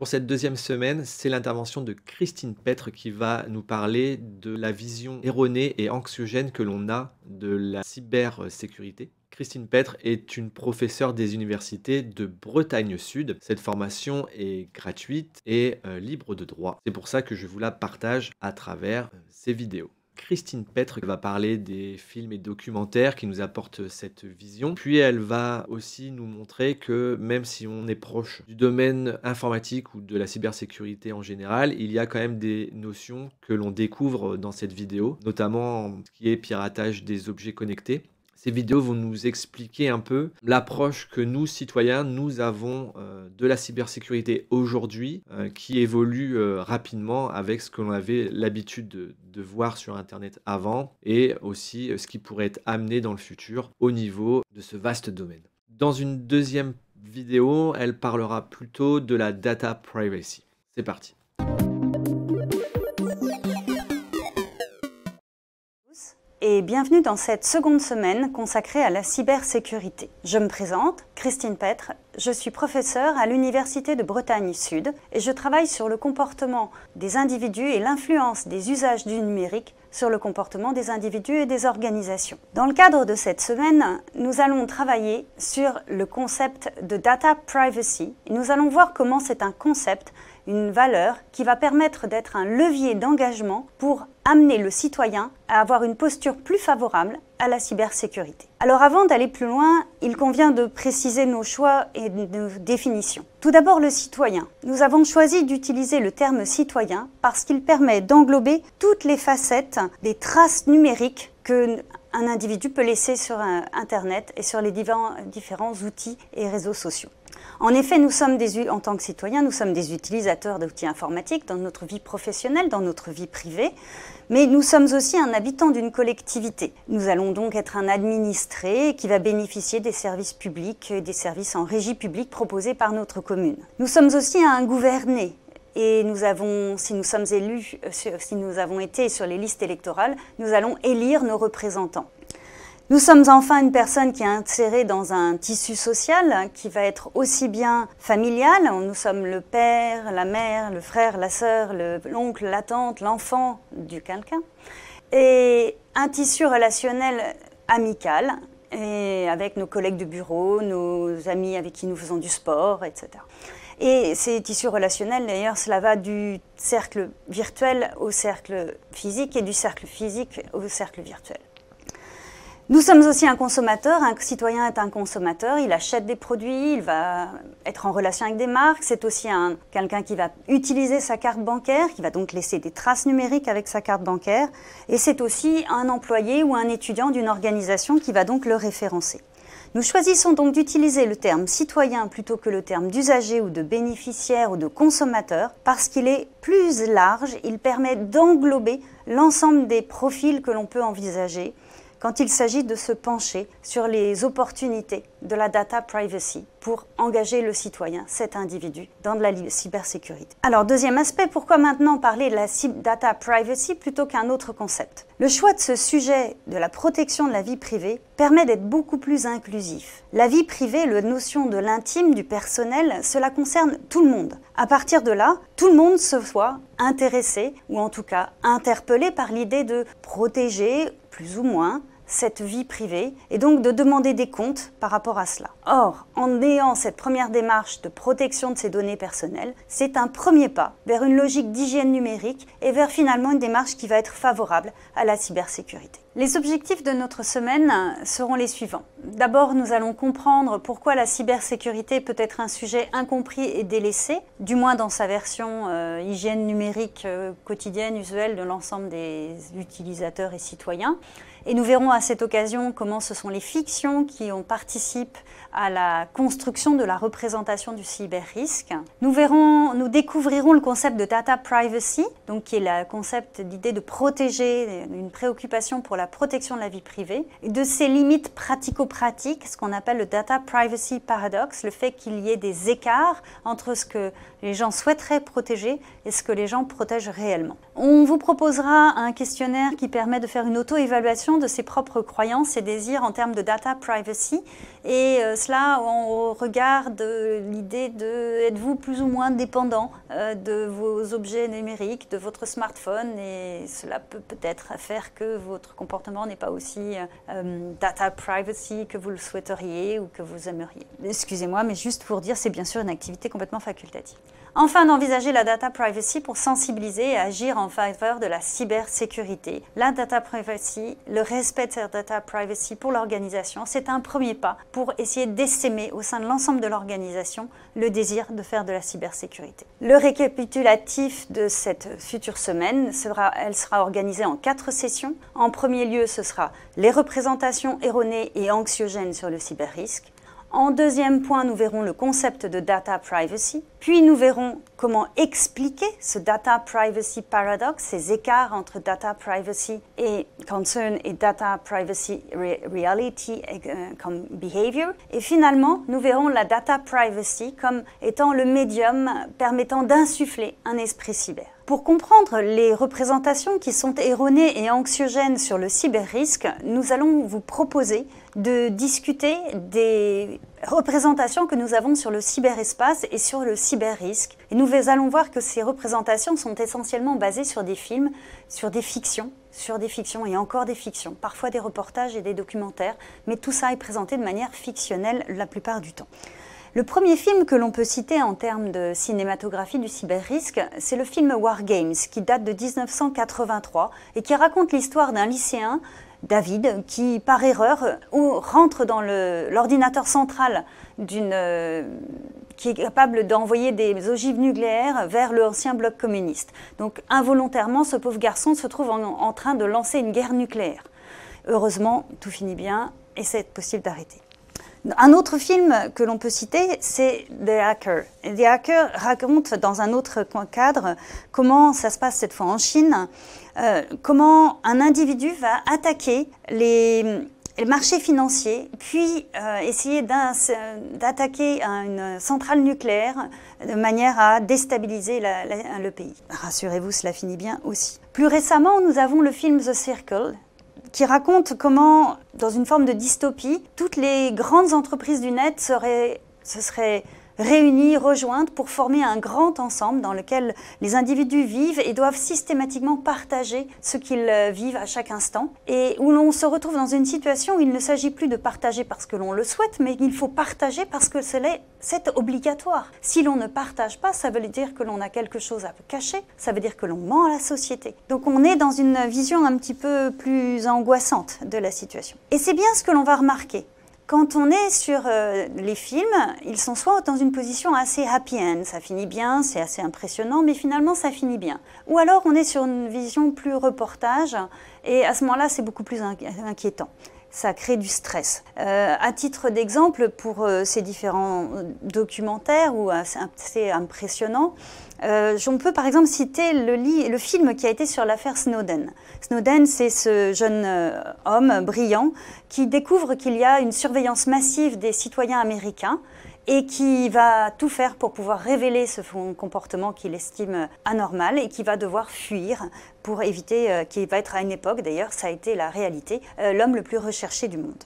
Pour cette deuxième semaine, c'est l'intervention de Christine Petre qui va nous parler de la vision erronée et anxiogène que l'on a de la cybersécurité. Christine Petre est une professeure des universités de Bretagne Sud. Cette formation est gratuite et libre de droit. C'est pour ça que je vous la partage à travers ces vidéos. Christine Petre va parler des films et documentaires qui nous apportent cette vision. Puis elle va aussi nous montrer que même si on est proche du domaine informatique ou de la cybersécurité en général, il y a quand même des notions que l'on découvre dans cette vidéo, notamment ce qui est piratage des objets connectés. Ces vidéos vont nous expliquer un peu l'approche que nous, citoyens, nous avons de la cybersécurité aujourd'hui, qui évolue rapidement avec ce que l'on avait l'habitude de voir sur Internet avant, et aussi ce qui pourrait être amené dans le futur au niveau de ce vaste domaine. Dans une deuxième vidéo, elle parlera plutôt de la data privacy. C'est parti. Et bienvenue dans cette seconde semaine consacrée à la cybersécurité. Je me présente, Christine Petre, je suis professeure à l'Université de Bretagne Sud et je travaille sur le comportement des individus et l'influence des usages du numérique sur le comportement des individus et des organisations. Dans le cadre de cette semaine, nous allons travailler sur le concept de data privacy. Et nous allons voir comment c'est un concept, une valeur qui va permettre d'être un levier d'engagement pour amener le citoyen à avoir une posture plus favorable à la cybersécurité. Alors avant d'aller plus loin, il convient de préciser nos choix et nos définitions. Tout d'abord le citoyen. Nous avons choisi d'utiliser le terme citoyen parce qu'il permet d'englober toutes les facettes des traces numériques qu'un individu peut laisser sur Internet et sur les différents outils et réseaux sociaux. En effet, en tant que citoyens, nous sommes des utilisateurs d'outils informatiques dans notre vie professionnelle, dans notre vie privée, mais nous sommes aussi un habitant d'une collectivité. Nous allons donc être un administré qui va bénéficier des services publics, des services en régie publique proposés par notre commune. Nous sommes aussi un gouverné. Et si nous avons été sur les listes électorales, nous allons élire nos représentants. Nous sommes enfin une personne qui est insérée dans un tissu social qui va être aussi bien familial. Nous sommes le père, la mère, le frère, la sœur, l'oncle, la tante, l'enfant du quelqu'un. Et un tissu relationnel amical, et avec nos collègues de bureau, nos amis avec qui nous faisons du sport, etc. Et ces tissus relationnels, d'ailleurs, cela va du cercle virtuel au cercle physique et du cercle physique au cercle virtuel. Nous sommes aussi un consommateur, un citoyen est un consommateur, il achète des produits, il va être en relation avec des marques, c'est aussi quelqu'un qui va utiliser sa carte bancaire, qui va donc laisser des traces numériques avec sa carte bancaire, et c'est aussi un employé ou un étudiant d'une organisation qui va donc le référencer. Nous choisissons donc d'utiliser le terme citoyen plutôt que le terme d'usager ou de bénéficiaire ou de consommateur parce qu'il est plus large, il permet d'englober l'ensemble des profils que l'on peut envisager quand il s'agit de se pencher sur les opportunités de la data privacy pour engager le citoyen, cet individu, dans de la cybersécurité. Alors, deuxième aspect, pourquoi maintenant parler de la data privacy plutôt qu'un autre concept? Le choix de ce sujet de la protection de la vie privée permet d'être beaucoup plus inclusif. La vie privée, la notion de l'intime, du personnel, cela concerne tout le monde. À partir de là, tout le monde se voit intéressé ou en tout cas interpellé par l'idée de protéger, plus ou moins, cette vie privée et donc de demander des comptes par rapport à cela. Or, en ayant cette première démarche de protection de ces données personnelles, c'est un premier pas vers une logique d'hygiène numérique et vers finalement une démarche qui va être favorable à la cybersécurité. Les objectifs de notre semaine seront les suivants. D'abord, nous allons comprendre pourquoi la cybersécurité peut être un sujet incompris et délaissé, du moins dans sa version hygiène numérique quotidienne, usuelle de l'ensemble des utilisateurs et citoyens. Et nous verrons à cette occasion comment ce sont les fictions qui participent à la construction de la représentation du cyber-risque. Nous découvrirons le concept de data privacy, donc qui est le concept, l'idée de protéger, une préoccupation pour la protection de la vie privée, et de ses limites pratico-pratiques, ce qu'on appelle le data privacy paradox, le fait qu'il y ait des écarts entre ce que les gens souhaiteraient protéger et ce que les gens protègent réellement. On vous proposera un questionnaire qui permet de faire une auto-évaluation de ses propres croyances et désirs en termes de data privacy cela on regarde l'idée de êtes-vous plus ou moins dépendant de vos objets numériques, de votre smartphone, et cela peut peut-être faire que votre comportement n'est pas aussi data privacy que vous le souhaiteriez ou que vous aimeriez. Excusez-moi, mais juste pour dire, c'est bien sûr une activité complètement facultative. Enfin, d'envisager la data privacy pour sensibiliser et agir en faveur de la cybersécurité. La data privacy, le respect de cette data privacy pour l'organisation, c'est un premier pas pour essayer d'essaimer au sein de l'ensemble de l'organisation le désir de faire de la cybersécurité. Le récapitulatif de cette future semaine, elle sera organisée en 4 sessions. En premier lieu, ce sera les représentations erronées et anxiogènes sur le cyberrisque. En deuxième point, nous verrons le concept de data privacy, puis nous verrons comment expliquer ce data privacy paradox, ces écarts entre data privacy et concern et data privacy reality comme behavior. Et finalement, nous verrons la data privacy comme étant le médium permettant d'insuffler un esprit cyber. Pour comprendre les représentations qui sont erronées et anxiogènes sur le cyberrisque, nous allons vous proposer de discuter des représentations que nous avons sur le cyberespace et sur le cyberrisque. Et nous allons voir que ces représentations sont essentiellement basées sur des films, sur des fictions et encore des fictions, parfois des reportages et des documentaires, mais tout ça est présenté de manière fictionnelle la plupart du temps. Le premier film que l'on peut citer en termes de cinématographie du cyberrisque, c'est le film War Games, qui date de 1983 et qui raconte l'histoire d'un lycéen, David, qui par erreur rentre dans l'ordinateur central qui est capable d'envoyer des ogives nucléaires vers l'ancien bloc communiste. Donc involontairement, ce pauvre garçon se trouve en train de lancer une guerre nucléaire. Heureusement, tout finit bien et c'est possible d'arrêter. Un autre film que l'on peut citer, c'est The Hacker. The Hacker raconte dans un autre cadre comment ça se passe cette fois en Chine, comment un individu va attaquer les marchés financiers, puis essayer d'attaquer une centrale nucléaire de manière à déstabiliser le pays. Rassurez-vous, cela finit bien aussi. Plus récemment, nous avons le film The Circle, qui raconte comment, dans une forme de dystopie, toutes les grandes entreprises du net se seraient réunies, rejointes pour former un grand ensemble dans lequel les individus vivent et doivent systématiquement partager ce qu'ils vivent à chaque instant, et où l'on se retrouve dans une situation où il ne s'agit plus de partager parce que l'on le souhaite, mais il faut partager parce que c'est obligatoire. Si l'on ne partage pas, ça veut dire que l'on a quelque chose à cacher, ça veut dire que l'on ment à la société. Donc on est dans une vision un petit peu plus angoissante de la situation. Et c'est bien ce que l'on va remarquer. Quand on est sur les films, ils sont soit dans une position assez happy end, ça finit bien, c'est assez impressionnant, mais finalement ça finit bien. Ou alors on est sur une vision plus reportage, et à ce moment-là c'est beaucoup plus inquiétant. Ça crée du stress. À titre d'exemple, pour ces différents documentaires ou assez impressionnants, on peut par exemple citer le film qui a été sur l'affaire Snowden. Snowden, c'est ce jeune homme brillant qui découvre qu'il y a une surveillance massive des citoyens américains et qui va tout faire pour pouvoir révéler ce comportement qu'il estime anormal et qui va devoir fuir pour éviter, qui va être à une époque, d'ailleurs ça a été la réalité, l'homme le plus recherché du monde.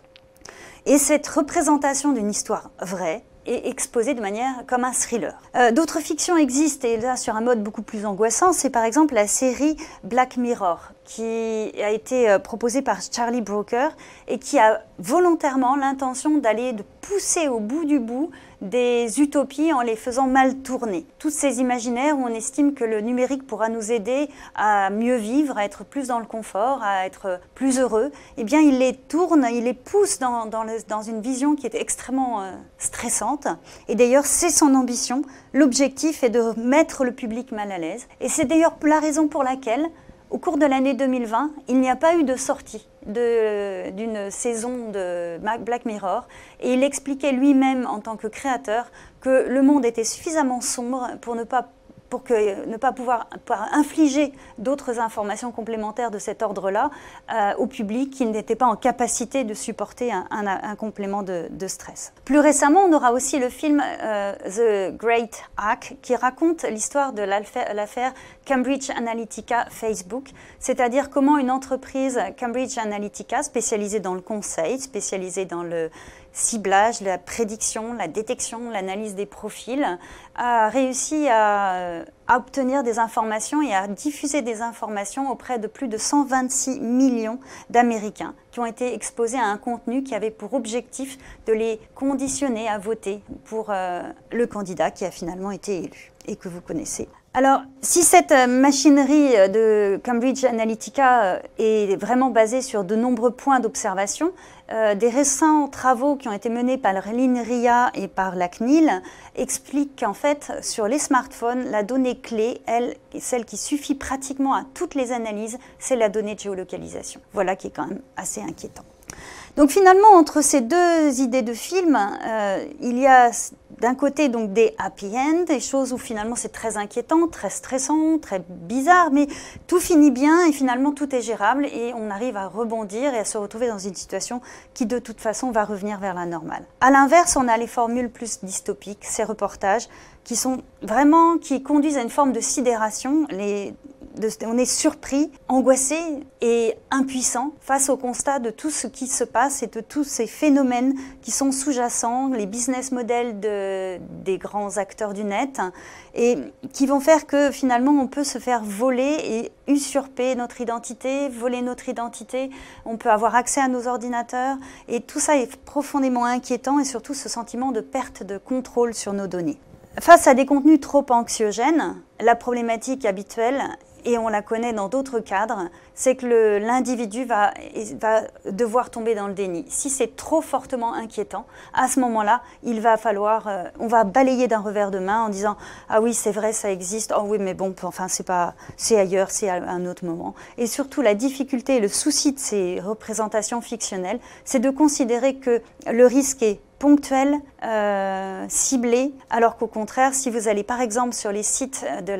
Et cette représentation d'une histoire vraie est exposée de manière comme un thriller. D'autres fictions existent, et là sur un mode beaucoup plus angoissant, c'est par exemple la série Black Mirror, qui a été proposée par Charlie Brooker et qui a volontairement l'intention de pousser au bout du bout des utopies en les faisant mal tourner. Tous ces imaginaires où on estime que le numérique pourra nous aider à mieux vivre, à être plus dans le confort, à être plus heureux, eh bien il les tourne, il les pousse dans une vision qui est extrêmement stressante. Et d'ailleurs c'est son ambition, l'objectif est de mettre le public mal à l'aise. Et c'est d'ailleurs la raison pour laquelle au cours de l'année 2020, il n'y a pas eu de sortie d'une saison de Black Mirror, et il expliquait lui-même en tant que créateur que le monde était suffisamment sombre pour ne pas pouvoir infliger d'autres informations complémentaires de cet ordre-là au public qui n'était pas en capacité de supporter un complément de stress. Plus récemment, on aura aussi le film The Great Hack qui raconte l'histoire de l'affaire Cambridge Analytica Facebook, c'est-à-dire comment une entreprise Cambridge Analytica spécialisée dans le conseil, spécialisée dans ciblage, la prédiction, la détection, l'analyse des profils, a réussi à obtenir des informations et à diffuser des informations auprès de plus de 126 millions d'Américains qui ont été exposés à un contenu qui avait pour objectif de les conditionner à voter pour le candidat qui a finalement été élu et que vous connaissez. Alors, si cette machinerie de Cambridge Analytica est vraiment basée sur de nombreux points d'observation, des récents travaux qui ont été menés par l'INRIA et par la CNIL expliquent qu'en fait, sur les smartphones, la donnée clé, celle qui suffit pratiquement à toutes les analyses, c'est la donnée de géolocalisation. Voilà qui est quand même assez inquiétant. Donc finalement, entre ces deux idées de film, il y a d'un côté donc des happy end, des choses où finalement c'est très inquiétant, très stressant, très bizarre, mais tout finit bien et finalement tout est gérable et on arrive à rebondir et à se retrouver dans une situation qui de toute façon va revenir vers la normale. À l'inverse, on a les formules plus dystopiques, ces reportages qui sont vraiment, qui conduisent à une forme de sidération. On est surpris, angoissé et impuissant face au constat de tout ce qui se passe et de tous ces phénomènes qui sont sous-jacents, les business models des grands acteurs du net et qui vont faire que finalement on peut se faire voler et usurper notre identité, voler notre identité, on peut avoir accès à nos ordinateurs et tout ça est profondément inquiétant et surtout ce sentiment de perte de contrôle sur nos données. Face à des contenus trop anxiogènes, la problématique habituelle, et on la connaît dans d'autres cadres, c'est que l'individu va devoir tomber dans le déni. Si c'est trop fortement inquiétant, à ce moment-là, il va falloir, on va balayer d'un revers de main en disant « Ah oui, c'est vrai, ça existe. Oh oui, mais bon, enfin, c'est ailleurs, c'est à un autre moment. » Et surtout, la difficulté et le souci de ces représentations fictionnelles, c'est de considérer que le risque est ponctuel, ciblé, alors qu'au contraire, si vous allez par exemple sur les sites de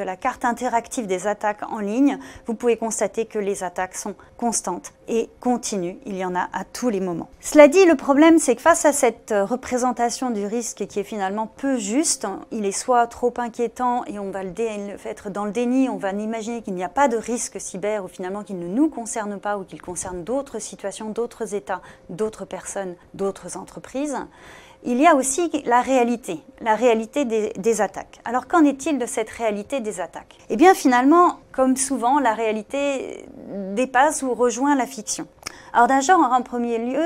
la carte interactive des attaques en ligne, vous pouvez constater que les attaques sont constantes et continues, il y en a à tous les moments. Cela dit, le problème c'est que face à cette représentation du risque qui est finalement peu juste, il est soit trop inquiétant et on va être dans le déni, on va imaginer qu'il n'y a pas de risque cyber ou finalement qu'il ne nous concerne pas ou qu'il concerne d'autres situations, d'autres États, d'autres personnes, d'autres entreprises. Il y a aussi la réalité des attaques. Alors qu'en est-il de cette réalité des attaques? Eh bien finalement, comme souvent, la réalité dépasse ou rejoint la fiction. Alors déjà, en premier lieu,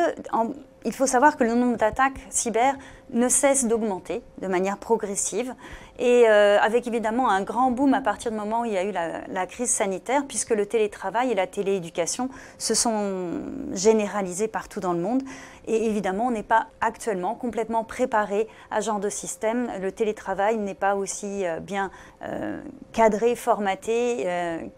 il faut savoir que le nombre d'attaques cyber ne cesse d'augmenter de manière progressive et avec évidemment un grand boom à partir du moment où il y a eu la crise sanitaire puisque le télétravail et la télééducation se sont généralisés partout dans le monde et évidemment on n'est pas actuellement complètement préparé à ce genre de système. Le télétravail n'est pas aussi bien cadré, formaté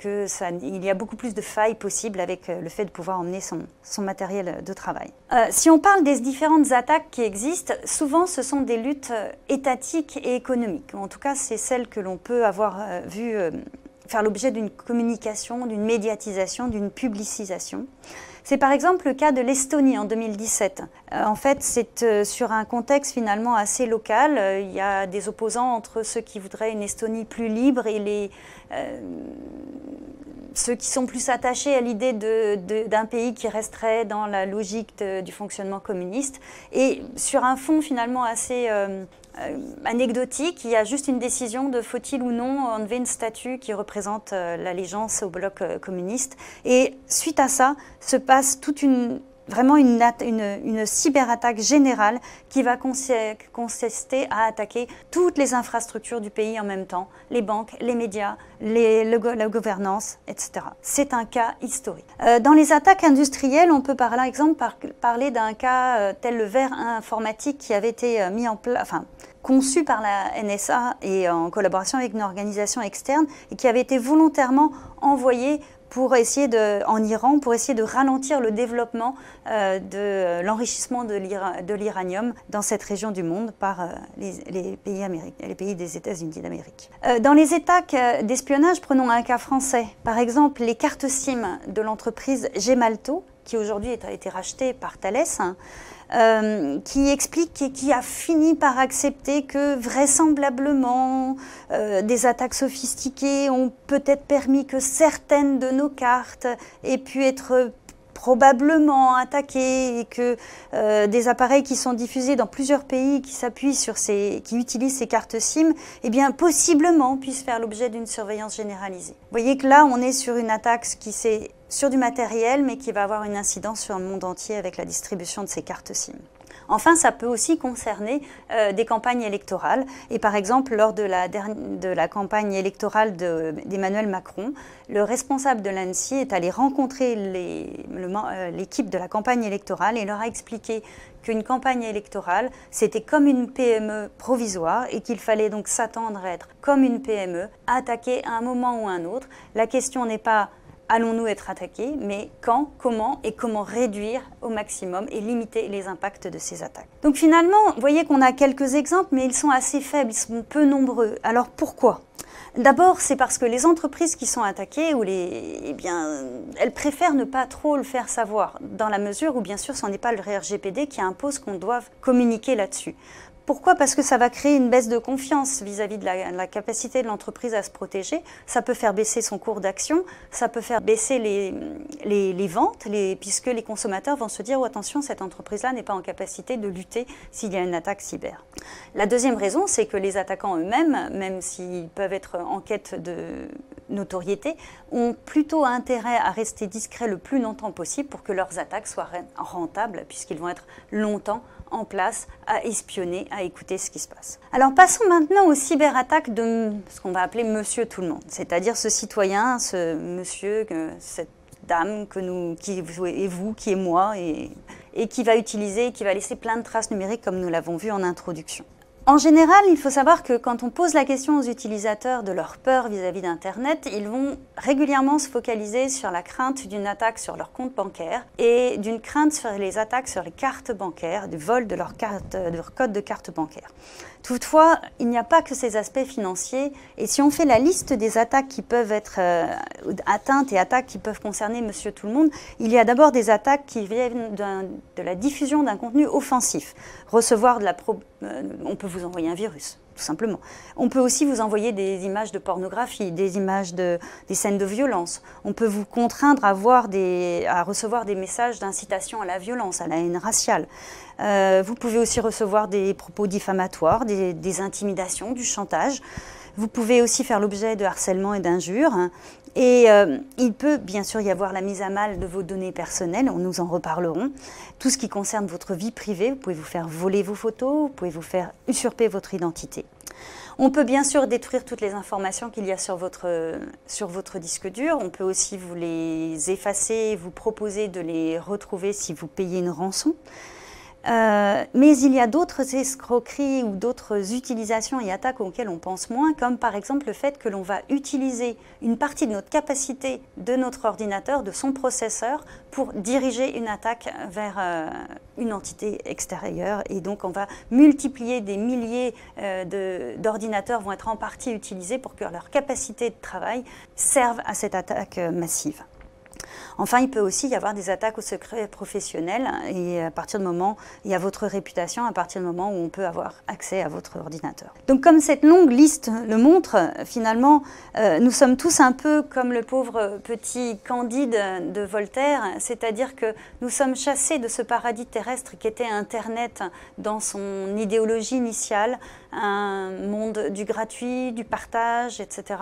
il y a beaucoup plus de failles possibles avec le fait de pouvoir emmener son matériel de travail. Si on parle des différentes attaques qui existent, souvent ce sont des luttes étatiques et économiques. En tout cas, c'est celles que l'on peut avoir vues faire l'objet d'une communication, d'une médiatisation, d'une publicisation. C'est par exemple le cas de l'Estonie en 2017. En fait, c'est sur un contexte finalement assez local. Il y a des opposants entre ceux qui voudraient une Estonie plus libre et ceux qui sont plus attachés à l'idée d'un pays qui resterait dans la logique du fonctionnement communiste. Et sur un fond finalement assez anecdotique, il y a juste une décision de faut-il ou non enlever une statue qui représente l'allégeance au bloc communiste. Et suite à ça, se passe vraiment une cyberattaque générale qui va consister à attaquer toutes les infrastructures du pays en même temps, les banques, les médias, la gouvernance, etc. C'est un cas historique. Dans les attaques industrielles, on peut par exemple parler d'un cas tel le verre informatique qui avait été conçu par la NSA et en collaboration avec une organisation externe et qui avait été volontairement envoyé en Iran pour essayer de ralentir le développement de l'enrichissement de l'uranium dans cette région du monde par les pays américains, les pays des États-Unis d'Amérique. Dans les attaques d'espionnage, prenons un cas français. Par exemple, les cartes SIM de l'entreprise Gemalto, qui aujourd'hui a été rachetée par Thales, qui explique et qui a fini par accepter que vraisemblablement des attaques sophistiquées ont peut-être permis que certaines de nos cartes aient pu être probablement attaqué et que des appareils qui sont diffusés dans plusieurs pays qui s'appuient sur qui utilisent ces cartes SIM, eh bien possiblement puissent faire l'objet d'une surveillance généralisée. Vous voyez que là, on est sur une attaque qui c'est sur du matériel, mais qui va avoir une incidence sur le monde entier avec la distribution de ces cartes SIM. Enfin, ça peut aussi concerner des campagnes électorales. Et par exemple, lors de la campagne électorale d'Emmanuel Macron, le responsable de l'ANSSI est allé rencontrer l'équipe de la campagne électorale et leur a expliqué qu'une campagne électorale, c'était comme une PME provisoire et qu'il fallait donc s'attendre à être comme une PME, attaquée à un moment ou à un autre. La question n'est pas allons-nous être attaqués, mais quand, comment et comment réduire au maximum et limiter les impacts de ces attaques. Donc finalement, vous voyez qu'on a quelques exemples, mais ils sont assez faibles, ils sont peu nombreux. Alors pourquoi ? D'abord, c'est parce que les entreprises qui sont attaquées, elles préfèrent ne pas trop le faire savoir, dans la mesure où, bien sûr, ce n'est pas le RGPD qui impose qu'on doive communiquer là-dessus. Pourquoi ? Parce que ça va créer une baisse de confiance vis-à-vis de la capacité de l'entreprise à se protéger. Ça peut faire baisser son cours d'action, ça peut faire baisser les ventes, puisque les consommateurs vont se dire « Oh, attention, cette entreprise-là n'est pas en capacité de lutter s'il y a une attaque cyber ». La deuxième raison, c'est que les attaquants eux-mêmes, même s'ils peuvent être en quête de notoriété, ont plutôt intérêt à rester discrets le plus longtemps possible pour que leurs attaques soient rentables, puisqu'ils vont être longtemps en place à espionner, à écouter ce qui se passe. Alors passons maintenant aux cyberattaques de ce qu'on va appeler Monsieur Tout-le-Monde, c'est-à-dire ce citoyen, ce monsieur, cette dame qui est vous, qui est moi, et qui va utiliser, qui va laisser plein de traces numériques comme nous l'avons vu en introduction. En général, il faut savoir que quand on pose la question aux utilisateurs de leur peur vis-à-vis d'Internet, ils vont régulièrement se focaliser sur la crainte d'une attaque sur leur compte bancaire et d'une crainte sur les attaques sur les cartes bancaires, du vol de leur code de carte bancaire. Toutefois, il n'y a pas que ces aspects financiers, et si on fait la liste des attaques qui peuvent être atteintes et attaques qui peuvent concerner Monsieur Tout-le-Monde, il y a d'abord des attaques qui viennent de la diffusion d'un contenu offensif. Recevoir on peut vous envoyer un virus, tout simplement. On peut aussi vous envoyer des images de pornographie, des images des scènes de violence. On peut vous contraindre à recevoir des messages d'incitation à la violence, à la haine raciale. Vous pouvez aussi recevoir des propos diffamatoires, des intimidations, du chantage. Vous pouvez aussi faire l'objet de harcèlement et d'injures. Et il peut bien sûr y avoir la mise à mal de vos données personnelles, nous en reparlerons. Tout ce qui concerne votre vie privée, vous pouvez vous faire voler vos photos, vous pouvez vous faire usurper votre identité. On peut bien sûr détruire toutes les informations qu'il y a sur votre disque dur. On peut aussi vous les effacer, vous proposer de les retrouver si vous payez une rançon. Mais il y a d'autres escroqueries ou d'autres utilisations et attaques auxquelles on pense moins, comme par exemple le fait que l'on va utiliser une partie de notre capacité de notre ordinateur, de son processeur, pour diriger une attaque vers une entité extérieure. Et donc on va multiplier des milliers d'ordinateurs vont être en partie utilisés pour que leur capacité de travail serve à cette attaque massive. Enfin, il peut aussi y avoir des attaques au secret professionnel et à partir du moment, il y a votre réputation, à partir du moment où on peut avoir accès à votre ordinateur. Donc comme cette longue liste le montre, finalement, nous sommes tous un peu comme le pauvre petit Candide de Voltaire, c'est-à-dire que nous sommes chassés de ce paradis terrestre qui était Internet dans son idéologie initiale, un monde du gratuit, du partage, etc.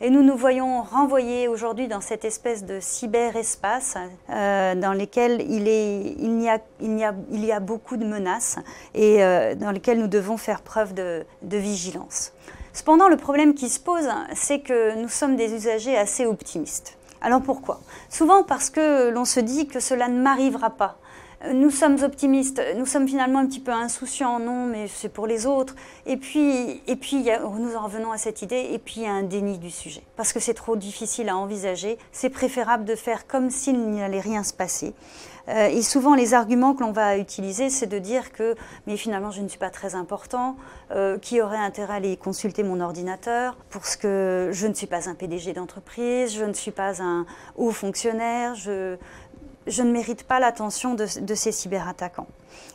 Et nous nous voyons renvoyés aujourd'hui dans cette espèce de cyberespace dans lequel il y a beaucoup de menaces et dans lequel nous devons faire preuve de vigilance. Cependant, le problème qui se pose, c'est que nous sommes des usagers assez optimistes. Alors pourquoi ? Souvent parce que l'on se dit que cela ne m'arrivera pas. Nous sommes optimistes, nous sommes finalement un petit peu insouciants, non, mais c'est pour les autres. Et puis nous en revenons à cette idée, et puis il y a un déni du sujet. Parce que c'est trop difficile à envisager, c'est préférable de faire comme s'il n'allait rien se passer. Et souvent, les arguments que l'on va utiliser, c'est de dire que « mais finalement, je ne suis pas très important, qui aurait intérêt à aller consulter mon ordinateur, parce que je ne suis pas un PDG d'entreprise, je ne suis pas un haut fonctionnaire, je ne mérite pas l'attention de ces cyberattaquants.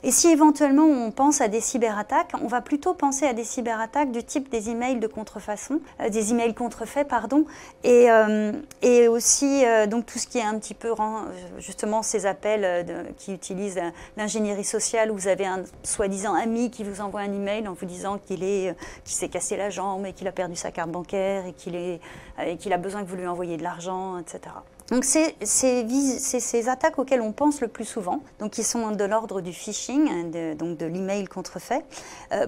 Et si éventuellement on pense à des cyberattaques, on va plutôt penser à des cyberattaques du type des emails de contrefaçon, des emails contrefaits, pardon, et aussi donc tout ce qui est un petit peu justement ces appels qui utilisent l'ingénierie sociale, où vous avez un soi-disant ami qui vous envoie un email en vous disant qu'il s'est cassé la jambe et qu'il a perdu sa carte bancaire et qu'il a besoin que vous lui envoyiez de l'argent, etc. Donc c'est ces attaques auxquelles on pense le plus souvent, donc qui sont de l'ordre du phishing, donc de l'email contrefait.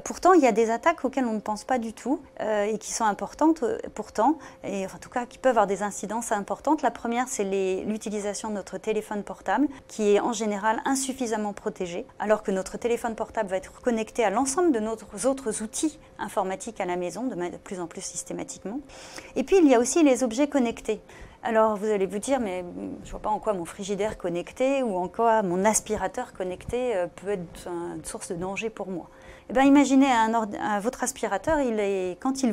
Pourtant, il y a des attaques auxquelles on ne pense pas du tout et qui sont importantes pourtant, et en tout cas qui peuvent avoir des incidences importantes. La première, c'est l'utilisation de notre téléphone portable, qui est en général insuffisamment protégé, alors que notre téléphone portable va être connecté à l'ensemble de nos autres outils informatiques à la maison, de plus en plus systématiquement. Et puis, il y a aussi les objets connectés. Alors vous allez vous dire, mais je ne vois pas en quoi mon frigidaire connecté ou en quoi mon aspirateur connecté peut être une source de danger pour moi. Eh bien, imaginez votre aspirateur, quand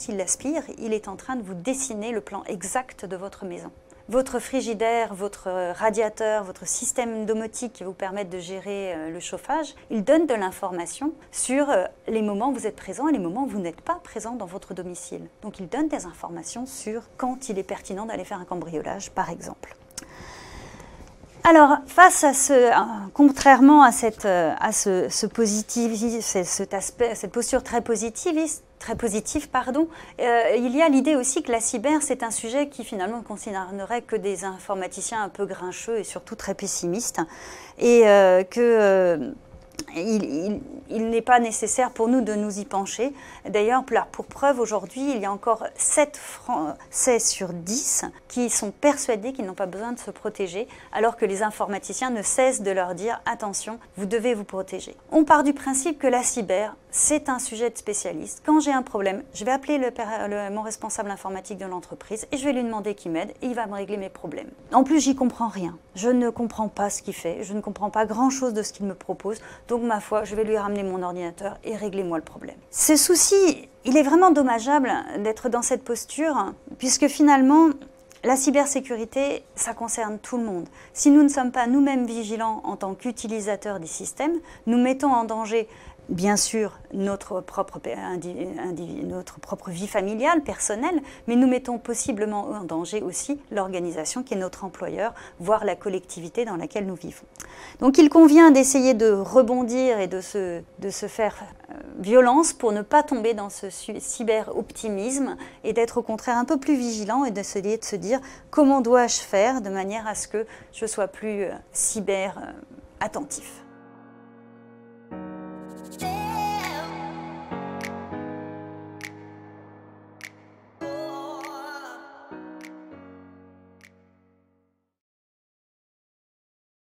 il aspire, il est en train de vous dessiner le plan exact de votre maison. Votre frigidaire, votre radiateur, votre système domotique qui vous permettent de gérer le chauffage, il donne de l'information sur les moments où vous êtes présent et les moments où vous n'êtes pas présent dans votre domicile. Donc il donne des informations sur quand il est pertinent d'aller faire un cambriolage, par exemple. Alors, face à contrairement à cette posture très positive, il y a l'idée aussi que la cyber, c'est un sujet qui finalement ne concernerait que des informaticiens un peu grincheux et surtout très pessimistes, et il n'est pas nécessaire pour nous de nous y pencher. D'ailleurs, pour preuve, aujourd'hui, il y a encore 7 Français sur 10 qui sont persuadés qu'ils n'ont pas besoin de se protéger, alors que les informaticiens ne cessent de leur dire « attention, vous devez vous protéger ». On part du principe que la cyber, c'est un sujet de spécialiste. Quand j'ai un problème, je vais appeler mon responsable informatique de l'entreprise et je vais lui demander qu'il m'aide et il va me régler mes problèmes. En plus, j'y comprends rien. Je ne comprends pas ce qu'il fait, je ne comprends pas grand-chose de ce qu'il me propose, donc ma foi, je vais lui ramener mon ordinateur et régler moi le problème. Ce souci, il est vraiment dommageable d'être dans cette posture, puisque finalement, la cybersécurité, ça concerne tout le monde. Si nous ne sommes pas nous-mêmes vigilants en tant qu'utilisateurs des systèmes, nous mettons en danger bien sûr notre propre vie familiale, personnelle, mais nous mettons possiblement en danger aussi l'organisation qui est notre employeur, voire la collectivité dans laquelle nous vivons. Donc il convient d'essayer de rebondir et de se faire violence pour ne pas tomber dans ce cyber-optimisme et d'être au contraire un peu plus vigilant et de se dire comment dois-je faire de manière à ce que je sois plus cyber-attentif.